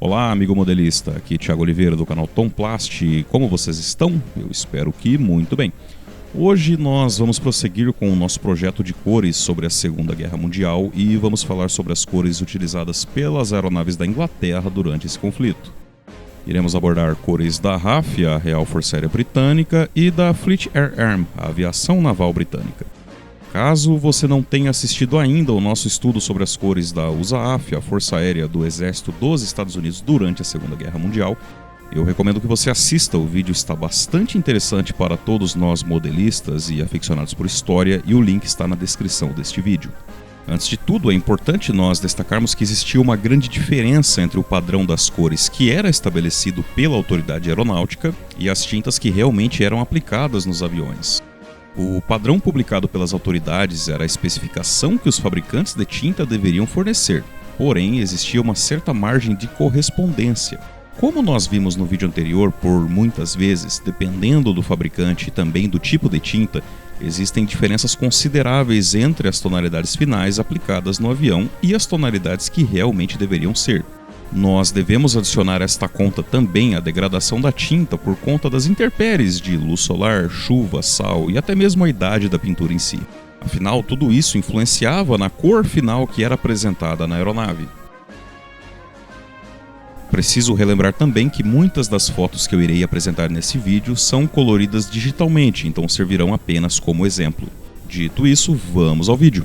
Olá, amigo modelista, aqui Thiago Oliveira do canal Tomplast. Como vocês estão? Eu espero que muito bem. Hoje nós vamos prosseguir com o nosso projeto de cores sobre a Segunda Guerra Mundial e vamos falar sobre as cores utilizadas pelas aeronaves da Inglaterra durante esse conflito. Iremos abordar cores da RAF, a Real Força Aérea Britânica, e da Fleet Air Arm, a Aviação Naval Britânica. Caso você não tenha assistido ainda ao nosso estudo sobre as cores da USAAF, a Força Aérea do Exército dos Estados Unidos durante a Segunda Guerra Mundial, eu recomendo que você assista. O vídeo está bastante interessante para todos nós modelistas e aficionados por história e o link está na descrição deste vídeo. Antes de tudo, é importante nós destacarmos que existia uma grande diferença entre o padrão das cores que era estabelecido pela autoridade aeronáutica e as tintas que realmente eram aplicadas nos aviões. O padrão publicado pelas autoridades era a especificação que os fabricantes de tinta deveriam fornecer, porém existia uma certa margem de correspondência. Como nós vimos no vídeo anterior, por muitas vezes, dependendo do fabricante e também do tipo de tinta, existem diferenças consideráveis entre as tonalidades finais aplicadas no avião e as tonalidades que realmente deveriam ser. Nós devemos adicionar a esta conta também a degradação da tinta por conta das intempéries de luz solar, chuva, sal e até mesmo a idade da pintura em si. Afinal, tudo isso influenciava na cor final que era apresentada na aeronave. Preciso relembrar também que muitas das fotos que eu irei apresentar nesse vídeo são coloridas digitalmente, então servirão apenas como exemplo. Dito isso, vamos ao vídeo.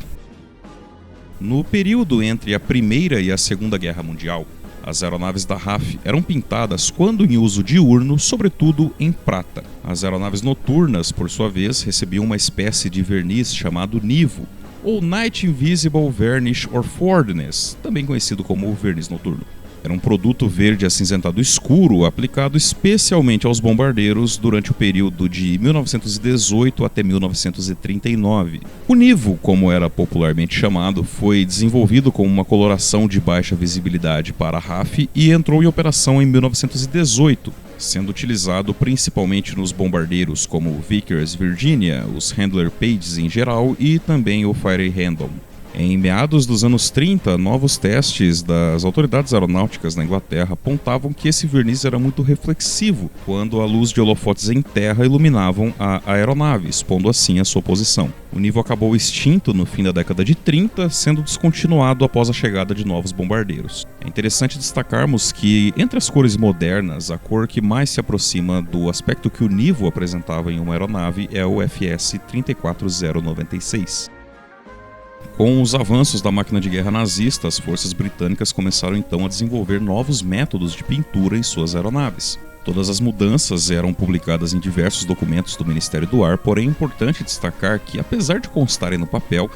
No período entre a Primeira e a Segunda Guerra Mundial, as aeronaves da RAF eram pintadas, quando em uso diurno, sobretudo em prata. As aeronaves noturnas, por sua vez, recebiam uma espécie de verniz chamado Nivo, ou Night Invisible Varnish or Fordness, também conhecido como verniz noturno. Era um produto verde acinzentado escuro aplicado especialmente aos bombardeiros durante o período de 1918 até 1939. O Nivo, como era popularmente chamado, foi desenvolvido como uma coloração de baixa visibilidade para a RAF e entrou em operação em 1918, sendo utilizado principalmente nos bombardeiros como o Vickers Virginia, os Handler Pages em geral e também o Fire Random. Em meados dos anos 30, novos testes das autoridades aeronáuticas na Inglaterra apontavam que esse verniz era muito reflexivo quando a luz de holofotes em terra iluminavam a aeronave, expondo assim a sua posição. O Nivo acabou extinto no fim da década de 30, sendo descontinuado após a chegada de novos bombardeiros. É interessante destacarmos que, entre as cores modernas, a cor que mais se aproxima do aspecto que o Nivo apresentava em uma aeronave é o FS 34096. Com os avanços da máquina de guerra nazista, as forças britânicas começaram então a desenvolver novos métodos de pintura em suas aeronaves. Todas as mudanças eram publicadas em diversos documentos do Ministério do Ar, porém é importante destacar que, apesar de constarem no papel,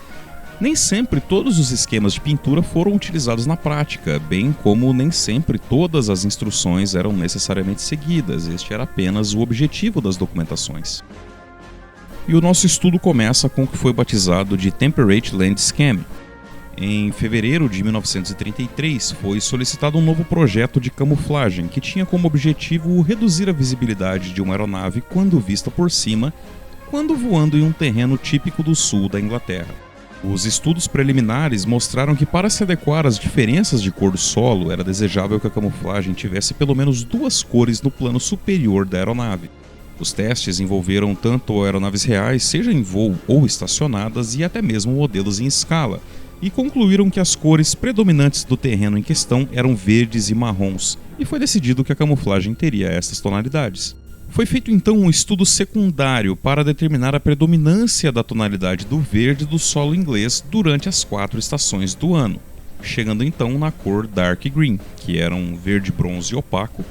nem sempre todos os esquemas de pintura foram utilizados na prática, bem como nem sempre todas as instruções eram necessariamente seguidas. Este era apenas o objetivo das documentações. E o nosso estudo começa com o que foi batizado de Temperate Land Scheme. Em fevereiro de 1933, foi solicitado um novo projeto de camuflagem que tinha como objetivo reduzir a visibilidade de uma aeronave quando vista por cima, quando voando em um terreno típico do sul da Inglaterra. Os estudos preliminares mostraram que, para se adequar às diferenças de cor do solo, era desejável que a camuflagem tivesse pelo menos duas cores no plano superior da aeronave. Os testes envolveram tanto aeronaves reais, seja em voo ou estacionadas, e até mesmo modelos em escala, e concluíram que as cores predominantes do terreno em questão eram verdes e marrons, e foi decidido que a camuflagem teria essas tonalidades. Foi feito então um estudo secundário para determinar a predominância da tonalidade do verde do solo inglês durante as 4 estações do ano, chegando então na cor Dark Green, que era um verde bronze opaco,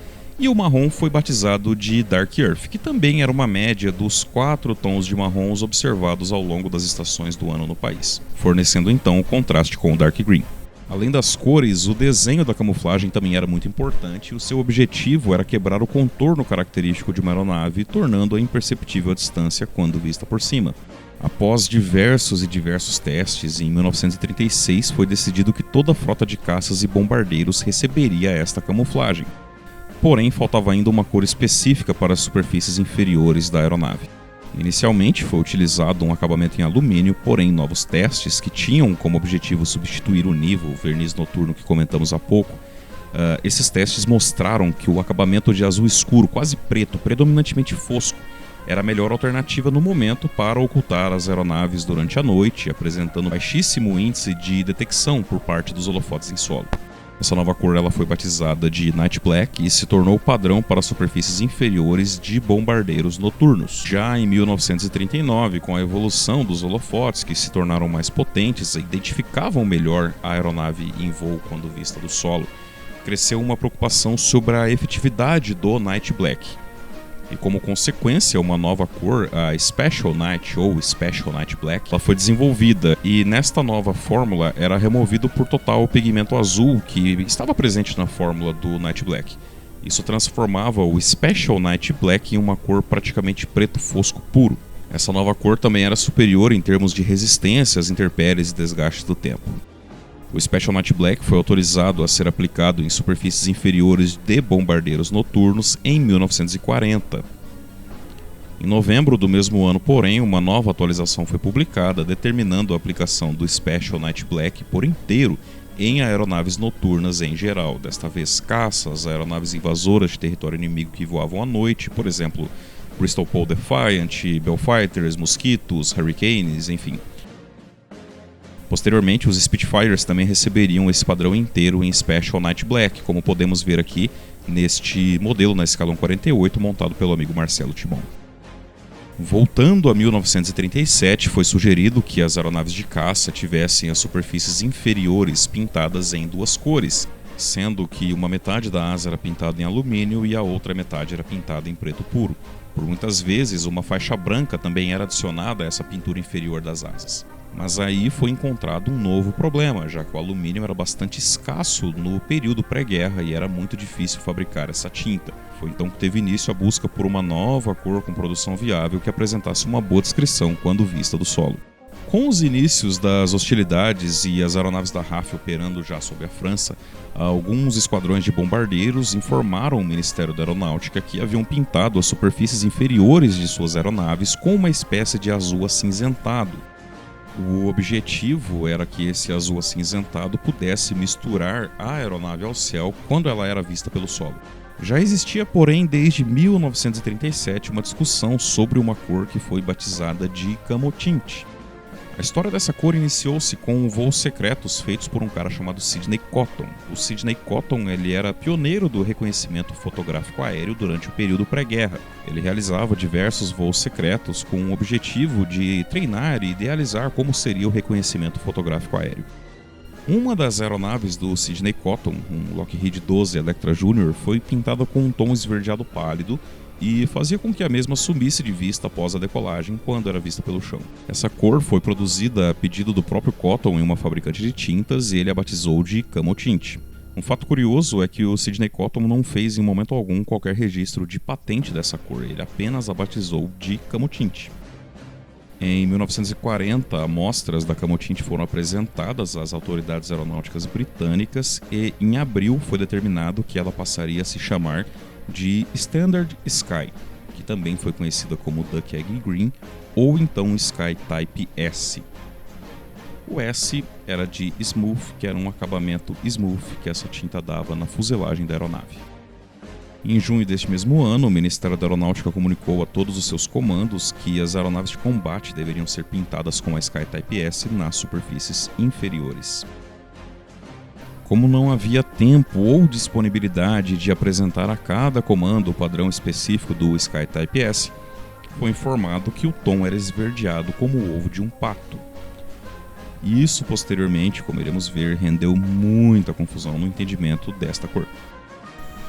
e o marrom foi batizado de Dark Earth, que também era uma média dos 4 tons de marrons observados ao longo das estações do ano no país, fornecendo então o contraste com o Dark Green. Além das cores, o desenho da camuflagem também era muito importante e o seu objetivo era quebrar o contorno característico de uma aeronave, tornando-a imperceptível à distância quando vista por cima. Após diversos testes, em 1936 foi decidido que toda a frota de caças e bombardeiros receberia esta camuflagem. Porém, faltava ainda uma cor específica para as superfícies inferiores da aeronave. Inicialmente foi utilizado um acabamento em alumínio, porém novos testes que tinham como objetivo substituir o Nivo, o verniz noturno que comentamos há pouco, Esses testes mostraram que o acabamento de azul escuro, quase preto, predominantemente fosco, era a melhor alternativa no momento para ocultar as aeronaves durante a noite, apresentando baixíssimo índice de detecção por parte dos holofotes em solo. Essa nova cor ela foi batizada de Night Black e se tornou padrão para superfícies inferiores de bombardeiros noturnos. Já em 1939, com a evolução dos holofotes, que se tornaram mais potentes e identificavam melhor a aeronave em voo quando vista do solo, cresceu uma preocupação sobre a efetividade do Night Black. E como consequência, uma nova cor, a Special Night ou Special Night Black, ela foi desenvolvida e nesta nova fórmula era removido por total o pigmento azul que estava presente na fórmula do Night Black. Isso transformava o Special Night Black em uma cor praticamente preto fosco puro. Essa nova cor também era superior em termos de resistência às intempéries e desgastes do tempo. O Special Night Black foi autorizado a ser aplicado em superfícies inferiores de bombardeiros noturnos em 1940. Em novembro do mesmo ano, porém, uma nova atualização foi publicada determinando a aplicação do Special Night Black por inteiro em aeronaves noturnas em geral, desta vez caças, aeronaves invasoras de território inimigo que voavam à noite, por exemplo, Bristol Pole Defiant, Bellfighters, Mosquitos, Hurricanes, enfim. Posteriormente, os Spitfires também receberiam esse padrão inteiro em Special Night Black, como podemos ver aqui neste modelo na Escalão 48, montado pelo amigo Marcelo Timon. Voltando a 1937, foi sugerido que as aeronaves de caça tivessem as superfícies inferiores pintadas em duas cores, sendo que uma metade da asa era pintada em alumínio e a outra metade era pintada em preto puro. Por muitas vezes, uma faixa branca também era adicionada a essa pintura inferior das asas. Mas aí foi encontrado um novo problema, já que o alumínio era bastante escasso no período pré-guerra e era muito difícil fabricar essa tinta. Foi então que teve início a busca por uma nova cor com produção viável que apresentasse uma boa descrição quando vista do solo. Com os inícios das hostilidades e as aeronaves da RAF operando já sob a França, alguns esquadrões de bombardeiros informaram o Ministério da Aeronáutica que haviam pintado as superfícies inferiores de suas aeronaves com uma espécie de azul acinzentado. O objetivo era que esse azul acinzentado pudesse misturar a aeronave ao céu quando ela era vista pelo solo. Já existia, porém, desde 1937 uma discussão sobre uma cor que foi batizada de camotinte. A história dessa cor iniciou-se com voos secretos feitos por um cara chamado Sidney Cotton. O Sidney Cotton ele era pioneiro do reconhecimento fotográfico aéreo durante o período pré-guerra. Ele realizava diversos voos secretos com o objetivo de treinar e idealizar como seria o reconhecimento fotográfico aéreo. Uma das aeronaves do Sidney Cotton, um Lockheed 12 Electra Jr., foi pintada com um tom esverdeado pálido e fazia com que a mesma sumisse de vista após a decolagem quando era vista pelo chão. Essa cor foi produzida a pedido do próprio Cotton em uma fabricante de tintas e ele a batizou de camotinte. Um fato curioso é que o Sidney Cotton não fez em momento algum qualquer registro de patente dessa cor, ele apenas a batizou de camotinte. Em 1940, amostras da camotinte foram apresentadas às autoridades aeronáuticas britânicas e em abril foi determinado que ela passaria a se chamar de Standard Sky, que também foi conhecida como Duck Egg Green ou então Sky Type S. O S era de Smooth, que era um acabamento smooth que essa tinta dava na fuselagem da aeronave. Em junho deste mesmo ano, o Ministério da Aeronáutica comunicou a todos os seus comandos que as aeronaves de combate deveriam ser pintadas com a Sky Type S nas superfícies inferiores. Como não havia tempo ou disponibilidade de apresentar a cada comando o padrão específico do Sky Type S, foi informado que o tom era esverdeado como o ovo de um pato. E isso, posteriormente, como iremos ver, rendeu muita confusão no entendimento desta cor.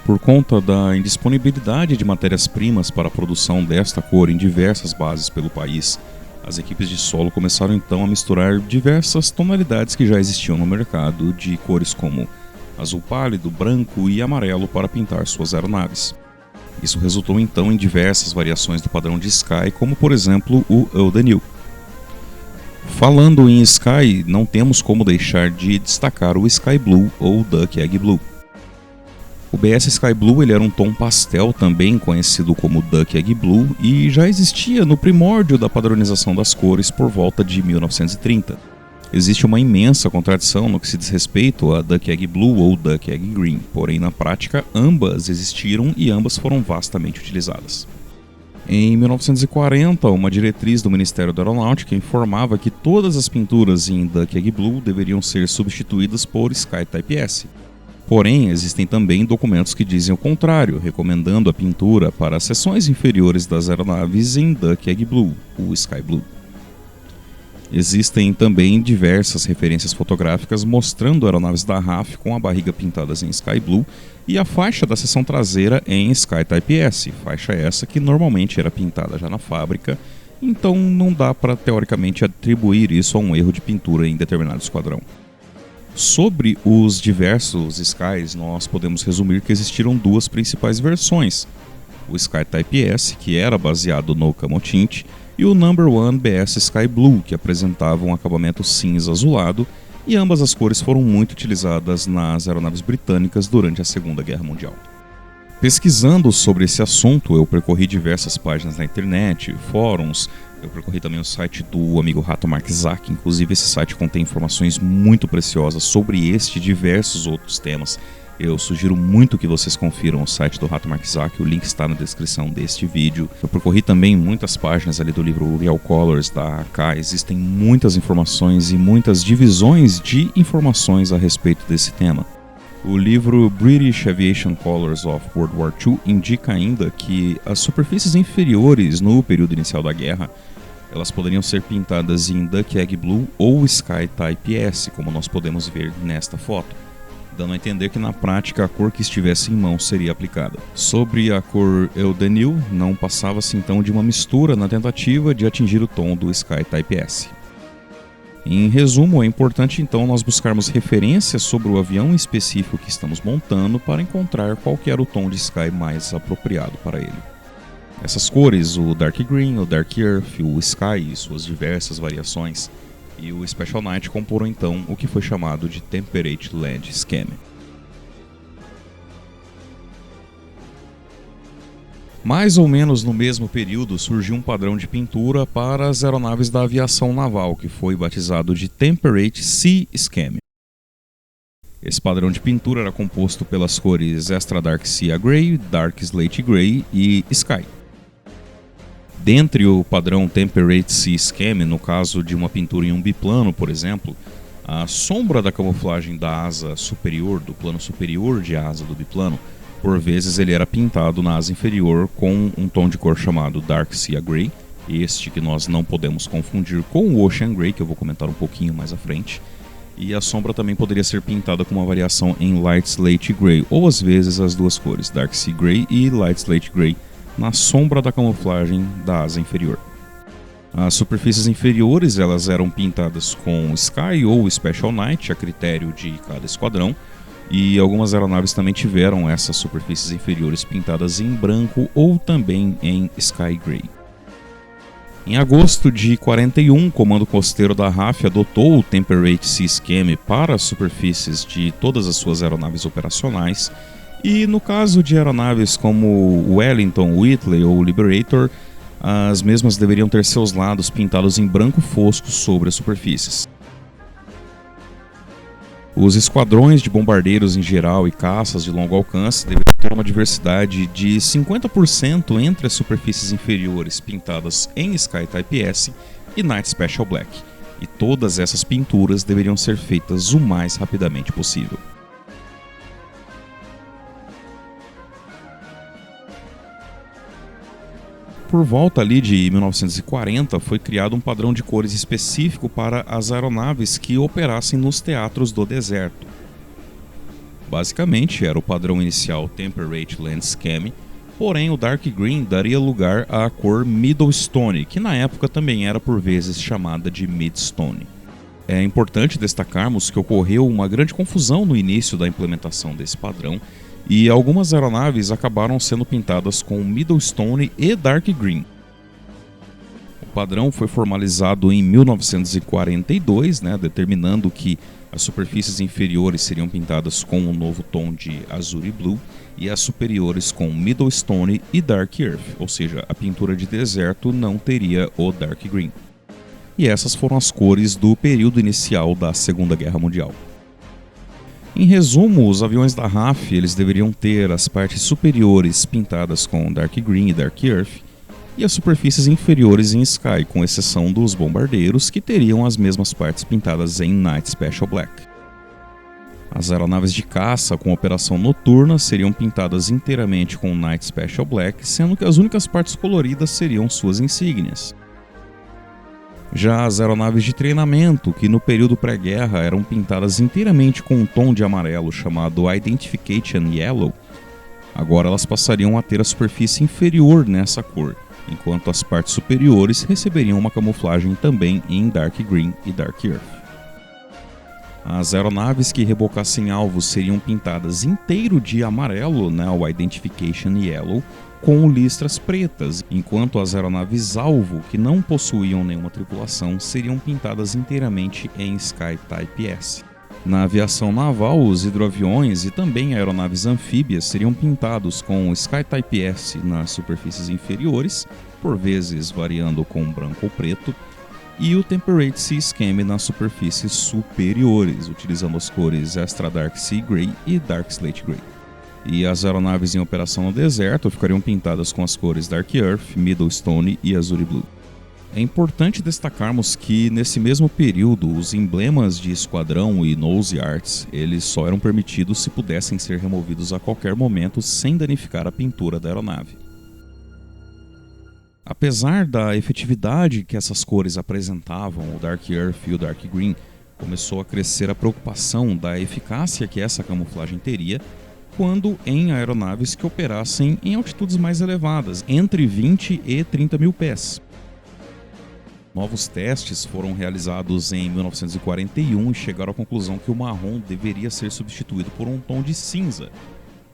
Por conta da indisponibilidade de matérias-primas para a produção desta cor em diversas bases pelo país, as equipes de solo começaram então a misturar diversas tonalidades que já existiam no mercado de cores como azul pálido, branco e amarelo para pintar suas aeronaves. Isso resultou então em diversas variações do padrão de Sky, como por exemplo o Eudenil. Falando em Sky, não temos como deixar de destacar o Sky Blue ou Duck Egg Blue. O BS Sky Blue ele era um tom pastel, também conhecido como Duck Egg Blue, e já existia no primórdio da padronização das cores por volta de 1930. Existe uma imensa contradição no que se diz respeito a Duck Egg Blue ou Duck Egg Green, porém na prática ambas existiram e ambas foram vastamente utilizadas. Em 1940, uma diretriz do Ministério da Aeronáutica informava que todas as pinturas em Duck Egg Blue deveriam ser substituídas por Sky Type S. Porém, existem também documentos que dizem o contrário, recomendando a pintura para as seções inferiores das aeronaves em Duck Egg Blue, o Sky Blue. Existem também diversas referências fotográficas mostrando aeronaves da RAF com a barriga pintadas em Sky Blue e a faixa da seção traseira em Sky Type S, faixa essa que normalmente era pintada já na fábrica, então não dá para teoricamente atribuir isso a um erro de pintura em determinado esquadrão. Sobre os diversos Skies, nós podemos resumir que existiram duas principais versões, o Sky Type S, que era baseado no camo tint, e o No. 1 BS Sky Blue, que apresentava um acabamento cinza azulado, e ambas as cores foram muito utilizadas nas aeronaves britânicas durante a Segunda Guerra Mundial. Pesquisando sobre esse assunto, eu percorri diversas páginas na internet, fóruns, eu percorri também o site do amigo Rato Mark Zak, inclusive esse site contém informações muito preciosas sobre este e diversos outros temas. Eu sugiro muito que vocês confiram o site do Rato Mark Zak, o link está na descrição deste vídeo. Eu percorri também muitas páginas ali do livro Real Colors da AK, existem muitas informações e muitas divisões de informações a respeito desse tema. O livro British Aviation Colors of World War II indica ainda que as superfícies inferiores no período inicial da guerra elas poderiam ser pintadas em Duck Egg Blue ou Sky Type S, como nós podemos ver nesta foto, dando a entender que na prática a cor que estivesse em mão seria aplicada. Sobre a cor Eudenil, não passava-se então de uma mistura na tentativa de atingir o tom do Sky Type S. Em resumo, é importante então nós buscarmos referências sobre o avião específico que estamos montando para encontrar qual que era o tom de Sky mais apropriado para ele. Essas cores, o Dark Green, o Dark Earth, o Sky e suas diversas variações, e o Special Night comporam então o que foi chamado de Temperate Land Scheme. Mais ou menos no mesmo período surgiu um padrão de pintura para as aeronaves da aviação naval, que foi batizado de Temperate Sea Scheme. Esse padrão de pintura era composto pelas cores Extra Dark Sea Grey, Dark Slate Grey e Sky. Dentre o padrão Temperate Sea Scheme, no caso de uma pintura em um biplano, por exemplo, a sombra da camuflagem da asa superior, do plano superior de asa do biplano, por vezes ele era pintado na asa inferior com um tom de cor chamado Dark Sea Grey, este que nós não podemos confundir com o Ocean Grey, que eu vou comentar um pouquinho mais à frente, e a sombra também poderia ser pintada com uma variação em Light Slate Grey, ou às vezes as duas cores, Dark Sea Grey e Light Slate Grey, na sombra da camuflagem da asa inferior. As superfícies inferiores elas eram pintadas com Sky ou Special Night, a critério de cada esquadrão, e algumas aeronaves também tiveram essas superfícies inferiores pintadas em branco ou também em Sky Grey. Em agosto de 41, o Comando Costeiro da RAF adotou o Temperate Sea Scheme para as superfícies de todas as suas aeronaves operacionais, e no caso de aeronaves como o Wellington, Whitley ou Liberator, as mesmas deveriam ter seus lados pintados em branco fosco sobre as superfícies. Os esquadrões de bombardeiros em geral e caças de longo alcance deveriam ter uma diversidade de 50% entre as superfícies inferiores pintadas em Sky Type S e Night Special Black, e todas essas pinturas deveriam ser feitas o mais rapidamente possível. Por volta ali de 1940, foi criado um padrão de cores específico para as aeronaves que operassem nos teatros do deserto. Basicamente, era o padrão inicial Temperate Land Scheme, porém o Dark Green daria lugar à cor Middlestone, que na época também era por vezes chamada de Midstone. É importante destacarmos que ocorreu uma grande confusão no início da implementação desse padrão, e algumas aeronaves acabaram sendo pintadas com Middlestone e Dark Green. O padrão foi formalizado em 1942, determinando que as superfícies inferiores seriam pintadas com um novo tom de Azure Blue e as superiores com Middlestone e Dark Earth, ou seja, a pintura de deserto não teria o Dark Green. e essas foram as cores do período inicial da Segunda Guerra Mundial. Em resumo, os aviões da RAF eles deveriam ter as partes superiores pintadas com Dark Green e Dark Earth, e as superfícies inferiores em Sky, com exceção dos bombardeiros, que teriam as mesmas partes pintadas em Night Special Black. As aeronaves de caça com operação noturna seriam pintadas inteiramente com Night Special Black, sendo que as únicas partes coloridas seriam suas insígnias. Já as aeronaves de treinamento, que no período pré-guerra eram pintadas inteiramente com um tom de amarelo chamado Identification Yellow, agora elas passariam a ter a superfície inferior nessa cor, enquanto as partes superiores receberiam uma camuflagem também em Dark Green e Dark Earth. As aeronaves que rebocassem alvos seriam pintadas inteiro de amarelo, o Identification Yellow, com listras pretas, enquanto as aeronaves alvo, que não possuíam nenhuma tripulação, seriam pintadas inteiramente em Sky Type S. Na aviação naval, os hidroaviões e também aeronaves anfíbias seriam pintados com Sky Type S nas superfícies inferiores, por vezes variando com branco ou preto, e o Temperate Sea Scheme nas superfícies superiores, utilizando as cores Extra Dark Sea Grey e Dark Slate Grey. E as aeronaves em operação no deserto ficariam pintadas com as cores Dark Earth, Middle Stone e Azure Blue. É importante destacarmos que nesse mesmo período os emblemas de esquadrão e nose arts eles só eram permitidos se pudessem ser removidos a qualquer momento sem danificar a pintura da aeronave. Apesar da efetividade que essas cores apresentavam, o Dark Earth e o Dark Green, começou a crescer a preocupação da eficácia que essa camuflagem teria quando em aeronaves que operassem em altitudes mais elevadas, entre 20 e 30 mil pés. Novos testes foram realizados em 1941 e chegaram à conclusão que o marrom deveria ser substituído por um tom de cinza,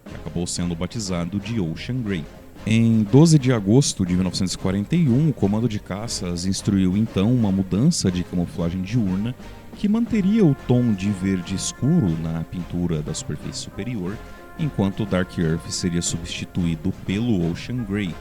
que acabou sendo batizado de Ocean Grey. Em 12 de agosto de 1941, o Comando de Caças instruiu então uma mudança de camuflagem diurna que manteria o tom de verde escuro na pintura da superfície superior, enquanto o Dark Earth seria substituído pelo Ocean Grey.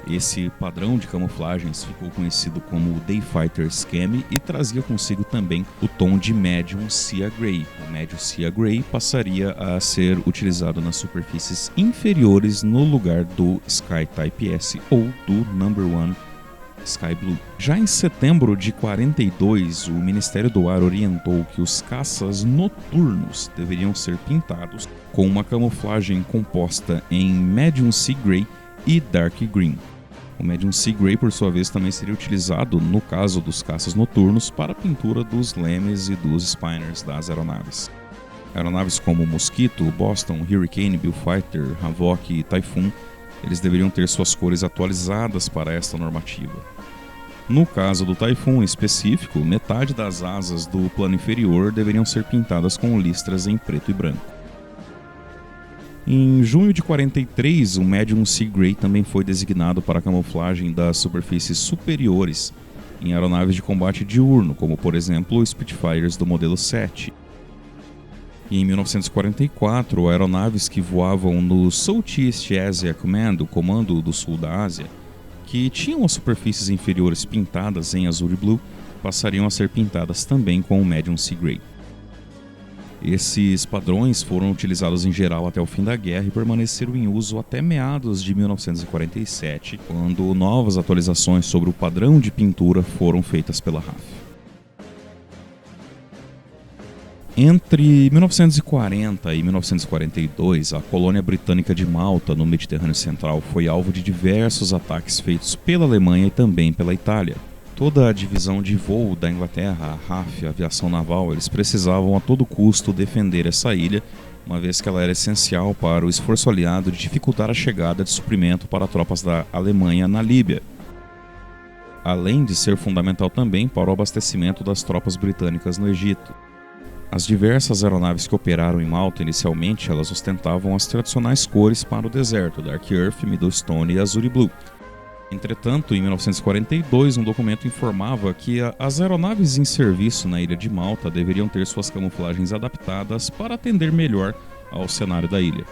Esse padrão de camuflagens ficou conhecido como Dayfighter Scheme e trazia consigo também o tom de Medium Sea Grey. O Medium Sea Grey passaria a ser utilizado nas superfícies inferiores no lugar do Sky Type S ou do Number 1 Sky Blue. Já em setembro de 42, o Ministério do Ar orientou que os caças noturnos deveriam ser pintados com uma camuflagem composta em Medium Sea Grey e Dark Green. O Medium Sea Grey, por sua vez, também seria utilizado, no caso dos caças noturnos, para a pintura dos lemes e dos spiners das aeronaves. Aeronaves como Mosquito, Boston, Hurricane, Billfighter, Havoc e Typhoon, eles deveriam ter suas cores atualizadas para esta normativa. No caso do Typhoon em específico, metade das asas do plano inferior deveriam ser pintadas com listras em preto e branco. Em junho de 43, o Medium Sea Grey também foi designado para a camuflagem das superfícies superiores em aeronaves de combate diurno, como por exemplo os Spitfires do modelo 7. E em 1944, aeronaves que voavam no Southeast Asia Command, o Comando do Sul da Ásia, que tinham as superfícies inferiores pintadas em Azure Blue, passariam a ser pintadas também com o Medium Sea Grey. Esses padrões foram utilizados em geral até o fim da guerra e permaneceram em uso até meados de 1947, quando novas atualizações sobre o padrão de pintura foram feitas pela RAF. Entre 1940 e 1942, a colônia britânica de Malta, no Mediterrâneo Central, foi alvo de diversos ataques feitos pela Alemanha e também pela Itália. Toda a divisão de voo da Inglaterra, a RAF, a aviação naval, eles precisavam a todo custo defender essa ilha, uma vez que ela era essencial para o esforço aliado de dificultar a chegada de suprimento para tropas da Alemanha na Líbia, além de ser fundamental também para o abastecimento das tropas britânicas no Egito. As diversas aeronaves que operaram em Malta inicialmente, elas ostentavam as tradicionais cores para o deserto, Dark Earth, Middle Stone e Azure Blue. Entretanto, em 1942, um documento informava que as aeronaves em serviço na ilha de Malta deveriam ter suas camuflagens adaptadas para atender melhor ao cenário da ilha.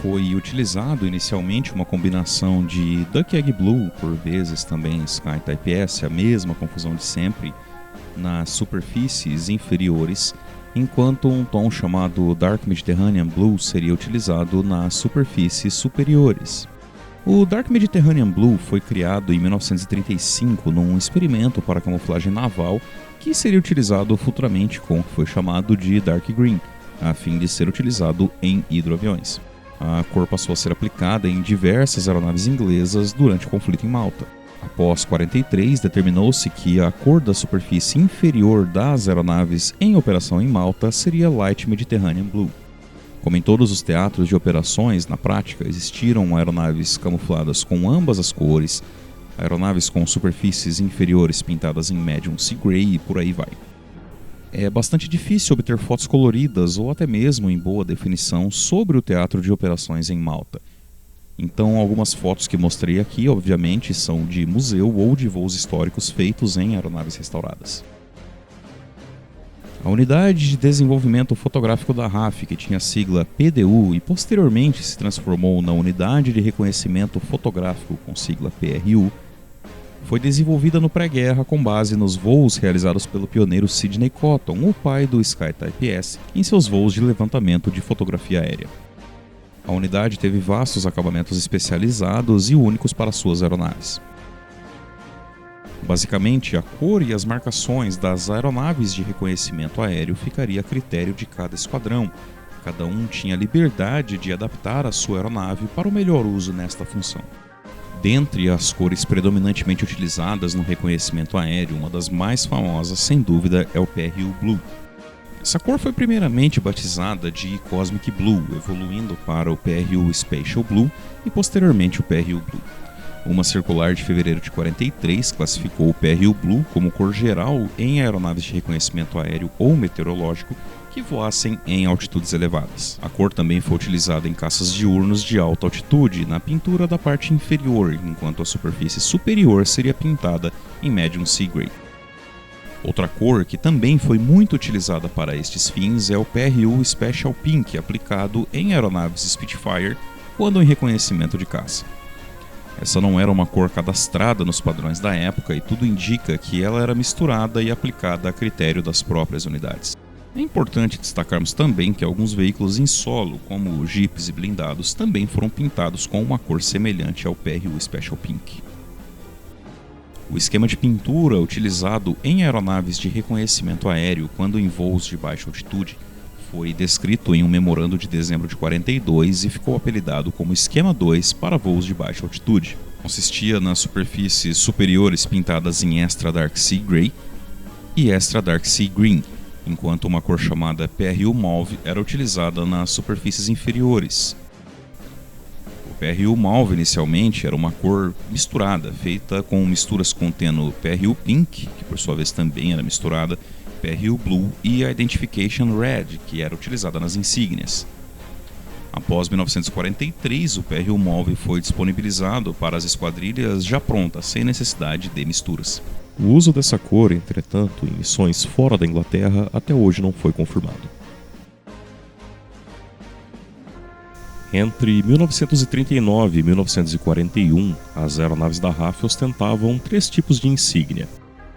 Foi utilizado inicialmente uma combinação de Duck Egg Blue, por vezes também Sky Type S, a mesma confusão de sempre, nas superfícies inferiores, enquanto um tom chamado Dark Mediterranean Blue seria utilizado nas superfícies superiores. O Dark Mediterranean Blue foi criado em 1935 num experimento para camuflagem naval que seria utilizado futuramente com o que foi chamado de Dark Green, a fim de ser utilizado em hidroaviões. A cor passou a ser aplicada em diversas aeronaves inglesas durante o conflito em Malta. Após 43, determinou-se que a cor da superfície inferior das aeronaves em operação em Malta seria Light Mediterranean Blue. Como em todos os teatros de operações, na prática, existiram aeronaves camufladas com ambas as cores, aeronaves com superfícies inferiores pintadas em Medium Sea Grey e por aí vai. É bastante difícil obter fotos coloridas ou até mesmo em boa definição sobre o teatro de operações em Malta. Então, algumas fotos que mostrei aqui, obviamente, são de museu ou de voos históricos feitos em aeronaves restauradas. A Unidade de Desenvolvimento Fotográfico da RAF, que tinha a sigla PDU e posteriormente se transformou na Unidade de Reconhecimento Fotográfico com sigla PRU, foi desenvolvida no pré-guerra com base nos voos realizados pelo pioneiro Sidney Cotton, o pai do Sky Type S, em seus voos de levantamento de fotografia aérea. A unidade teve vastos acabamentos especializados e únicos para suas aeronaves. Basicamente, a cor e as marcações das aeronaves de reconhecimento aéreo ficaria a critério de cada esquadrão. Cada um tinha liberdade de adaptar a sua aeronave para o melhor uso nesta função. Dentre as cores predominantemente utilizadas no reconhecimento aéreo, uma das mais famosas, sem dúvida, é o PRU Blue. Essa cor foi primeiramente batizada de Cosmic Blue, evoluindo para o PRU Spatial Blue e posteriormente o PRU Blue. Uma circular de fevereiro de 43 classificou o PRU Blue como cor geral em aeronaves de reconhecimento aéreo ou meteorológico que voassem em altitudes elevadas. A cor também foi utilizada em caças diurnos de alta altitude na pintura da parte inferior, enquanto a superfície superior seria pintada em Medium Sea Grey. Outra cor que também foi muito utilizada para estes fins é o PRU Special Pink, aplicado em aeronaves Spitfire quando em reconhecimento de caça. Essa não era uma cor cadastrada nos padrões da época e tudo indica que ela era misturada e aplicada a critério das próprias unidades. É importante destacarmos também que alguns veículos em solo, como jipes e blindados, também foram pintados com uma cor semelhante ao PRU Special Pink. O esquema de pintura utilizado em aeronaves de reconhecimento aéreo quando em voos de baixa altitude foi descrito em um memorando de dezembro de 42 e ficou apelidado como Esquema 2 para voos de baixa altitude. Consistia nas superfícies superiores pintadas em Extra Dark Sea Grey e Extra Dark Sea Green, enquanto uma cor chamada PRU Mauve era utilizada nas superfícies inferiores. O PRU Mauve inicialmente era uma cor misturada, feita com misturas contendo PRU Pink, que por sua vez também era misturada, PRU Blue e a Identification Red, que era utilizada nas insígnias. Após 1943, o PRU Mauve foi disponibilizado para as esquadrilhas já prontas, sem necessidade de misturas. O uso dessa cor, entretanto, em missões fora da Inglaterra até hoje não foi confirmado. Entre 1939 e 1941, as aeronaves da RAF ostentavam 3 tipos de insígnia.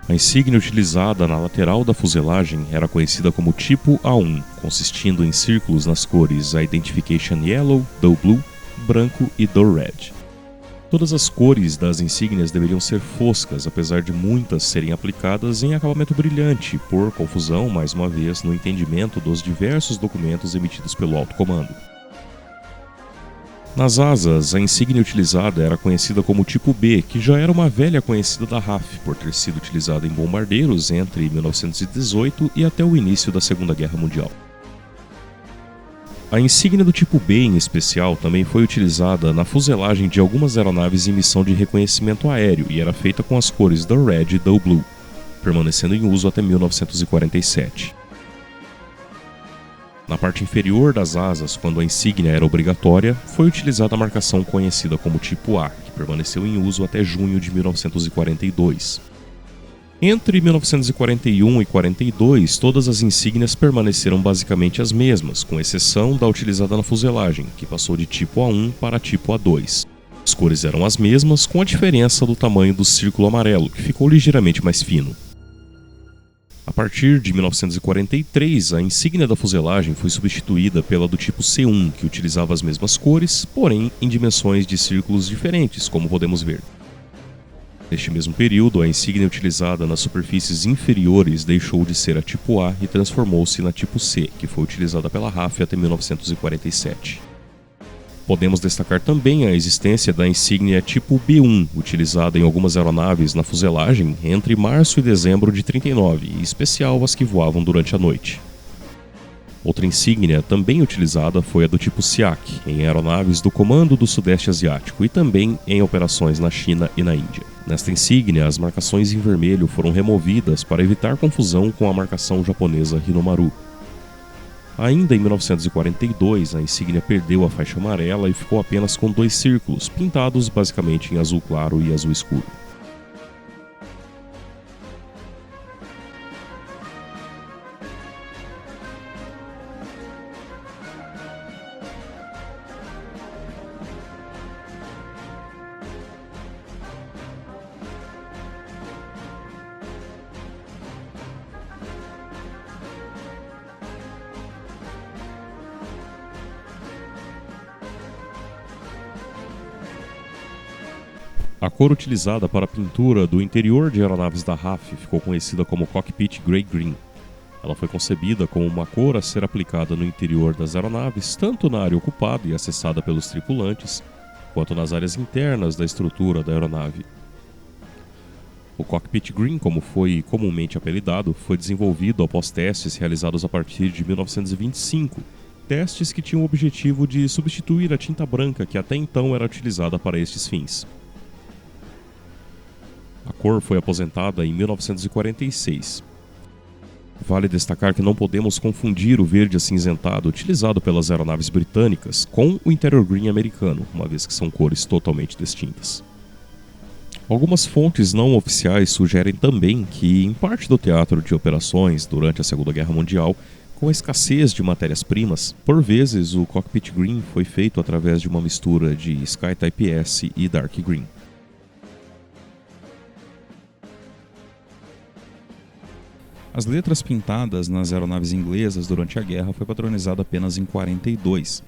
A insígnia utilizada na lateral da fuselagem era conhecida como tipo A1, consistindo em círculos nas cores Identification Yellow, Dull Blue, branco e Dull Red. Todas as cores das insígnias deveriam ser foscas, apesar de muitas serem aplicadas em acabamento brilhante, por confusão, mais uma vez, no entendimento dos diversos documentos emitidos pelo alto comando. Nas asas, a insígnia utilizada era conhecida como tipo B, que já era uma velha conhecida da RAF, por ter sido utilizada em bombardeiros entre 1918 e até o início da Segunda Guerra Mundial. A insígnia do tipo B, em especial, também foi utilizada na fuselagem de algumas aeronaves em missão de reconhecimento aéreo e era feita com as cores Dull Red e Dull Blue, permanecendo em uso até 1947. Na parte inferior das asas, quando a insígnia era obrigatória, foi utilizada a marcação conhecida como tipo A, que permaneceu em uso até junho de 1942. Entre 1941 e 42, todas as insígnias permaneceram basicamente as mesmas, com exceção da utilizada na fuselagem, que passou de tipo A1 para tipo A2. As cores eram as mesmas, com a diferença do tamanho do círculo amarelo, que ficou ligeiramente mais fino. A partir de 1943, a insígnia da fuselagem foi substituída pela do tipo C1, que utilizava as mesmas cores, porém em dimensões de círculos diferentes, como podemos ver. Neste mesmo período, a insígnia utilizada nas superfícies inferiores deixou de ser a tipo A e transformou-se na tipo C, que foi utilizada pela RAF até 1947. Podemos destacar também a existência da insígnia tipo B1, utilizada em algumas aeronaves na fuselagem entre março e dezembro de 39, em especial as que voavam durante a noite. Outra insígnia também utilizada foi a do tipo SIAC, em aeronaves do Comando do Sudeste Asiático e também em operações na China e na Índia. Nesta insígnia, as marcações em vermelho foram removidas para evitar confusão com a marcação japonesa Hinomaru. Ainda em 1942, a insígnia perdeu a faixa amarela e ficou apenas com 2 círculos, pintados basicamente em azul claro e azul escuro. A cor utilizada para a pintura do interior de aeronaves da RAF ficou conhecida como Cockpit Grey Green. Ela foi concebida como uma cor a ser aplicada no interior das aeronaves, tanto na área ocupada e acessada pelos tripulantes, quanto nas áreas internas da estrutura da aeronave. O Cockpit Green, como foi comumente apelidado, foi desenvolvido após testes realizados a partir de 1925, testes que tinham o objetivo de substituir a tinta branca que até então era utilizada para estes fins. A cor foi aposentada em 1946. Vale destacar que não podemos confundir o verde acinzentado utilizado pelas aeronaves britânicas com o interior green americano, uma vez que são cores totalmente distintas. Algumas fontes não oficiais sugerem também que, em parte do teatro de operações durante a Segunda Guerra Mundial, com a escassez de matérias-primas, por vezes o Cockpit Green foi feito através de uma mistura de Sky Type S e Dark Green. As letras pintadas nas aeronaves inglesas durante a guerra foi padronizada apenas em 42,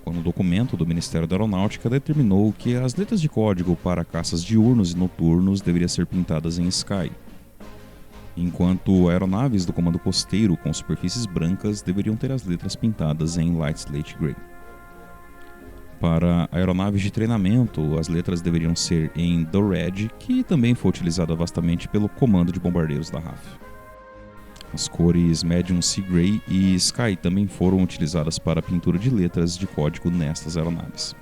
quando o documento do Ministério da Aeronáutica determinou que as letras de código para caças diurnos e noturnos deveriam ser pintadas em Sky, enquanto aeronaves do Comando Costeiro com superfícies brancas deveriam ter as letras pintadas em Light Slate Grey. Para aeronaves de treinamento, as letras deveriam ser em The Red, que também foi utilizada vastamente pelo Comando de Bombardeiros da RAF. As cores Medium Sea Grey e Sky também foram utilizadas para a pintura de letras de código nestas aeronaves.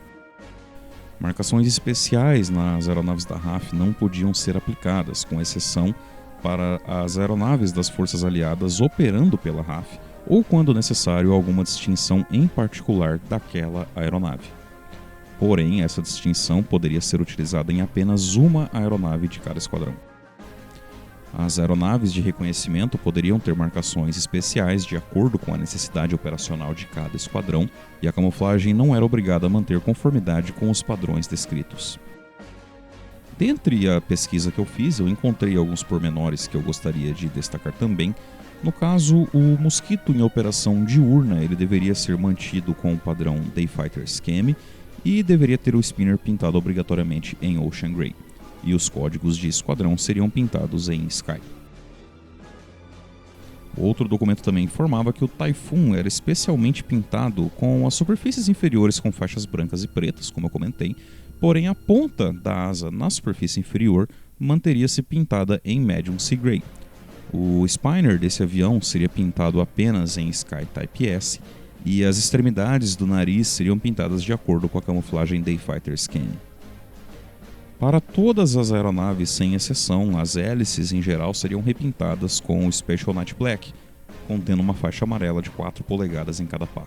Marcações especiais nas aeronaves da RAF não podiam ser aplicadas, com exceção para as aeronaves das forças aliadas operando pela RAF ou, quando necessário, alguma distinção em particular daquela aeronave. Porém, essa distinção poderia ser utilizada em apenas uma aeronave de cada esquadrão. As aeronaves de reconhecimento poderiam ter marcações especiais de acordo com a necessidade operacional de cada esquadrão, e a camuflagem não era obrigada a manter conformidade com os padrões descritos. Dentre a pesquisa que eu fiz, eu encontrei alguns pormenores que eu gostaria de destacar também. No caso, o Mosquito em operação diurna ele deveria ser mantido com o padrão Dayfighter Scheme e deveria ter o spinner pintado obrigatoriamente em Ocean Grey, e os códigos de esquadrão seriam pintados em Sky. Outro documento também informava que o Typhoon era especialmente pintado com as superfícies inferiores com faixas brancas e pretas, como eu comentei, porém a ponta da asa na superfície inferior manteria-se pintada em Medium Sea Grey. O spinner desse avião seria pintado apenas em Sky Type S e as extremidades do nariz seriam pintadas de acordo com a camuflagem Dayfighter Scheme. Para todas as aeronaves, sem exceção, as hélices em geral seriam repintadas com o Special Night Black, contendo uma faixa amarela de 4 polegadas em cada pá.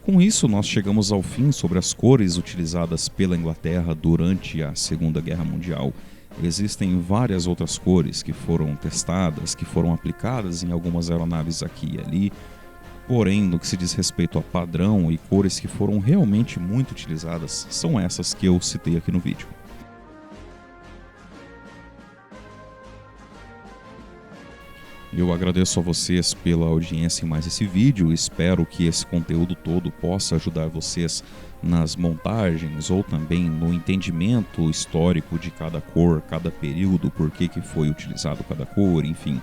Com isso, nós chegamos ao fim sobre as cores utilizadas pela Inglaterra durante a Segunda Guerra Mundial. Existem várias outras cores que foram testadas, que foram aplicadas em algumas aeronaves aqui e ali. Porém, no que se diz respeito a padrão e cores que foram realmente muito utilizadas, são essas que eu citei aqui no vídeo. Eu agradeço a vocês pela audiência em mais esse vídeo, espero que esse conteúdo todo possa ajudar vocês nas montagens ou também no entendimento histórico de cada cor, cada período, por que foi utilizado cada cor, enfim.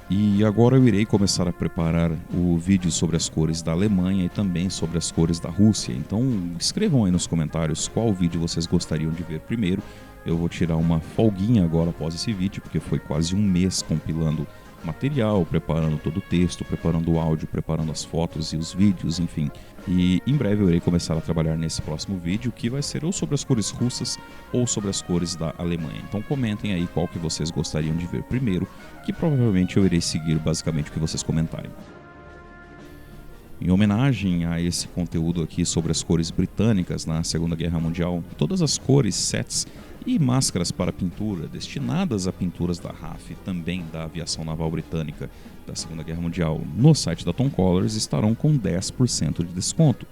E agora eu irei começar a preparar o vídeo sobre as cores da Alemanha e também sobre as cores da Rússia, então escrevam aí nos comentários qual vídeo vocês gostariam de ver primeiro. Eu vou tirar uma folguinha agora após esse vídeo, porque foi quase um mês compilando material, preparando todo o texto, preparando o áudio, preparando as fotos e os vídeos, enfim. E em breve eu irei começar a trabalhar nesse próximo vídeo, que vai ser ou sobre as cores russas ou sobre as cores da Alemanha. Então comentem aí qual que vocês gostariam de ver primeiro, que provavelmente eu irei seguir basicamente o que vocês comentarem. Em homenagem a esse conteúdo aqui sobre as cores britânicas na Segunda Guerra Mundial, todas as cores, sets e máscaras para pintura destinadas a pinturas da RAF e também da aviação naval britânica da Segunda Guerra Mundial no site da Tom Colors estarão com 10% de desconto.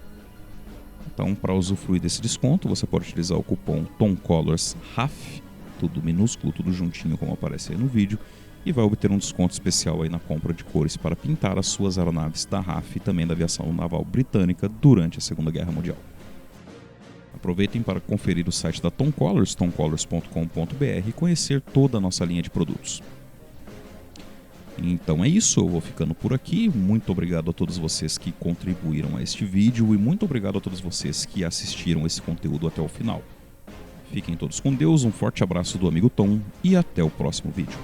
Então, para usufruir desse desconto, você pode utilizar o cupom TOMColorsRAF, tudo minúsculo, tudo juntinho como aparece aí no vídeo, e vai obter um desconto especial aí na compra de cores para pintar as suas aeronaves da RAF e também da aviação naval britânica durante a Segunda Guerra Mundial. Aproveitem para conferir o site da Tom Colors, tomcolors.com.br, e conhecer toda a nossa linha de produtos. Então é isso, eu vou ficando por aqui. Muito obrigado a todos vocês que contribuíram a este vídeo e muito obrigado a todos vocês que assistiram esse conteúdo até o final. Fiquem todos com Deus, um forte abraço do amigo Tom e até o próximo vídeo.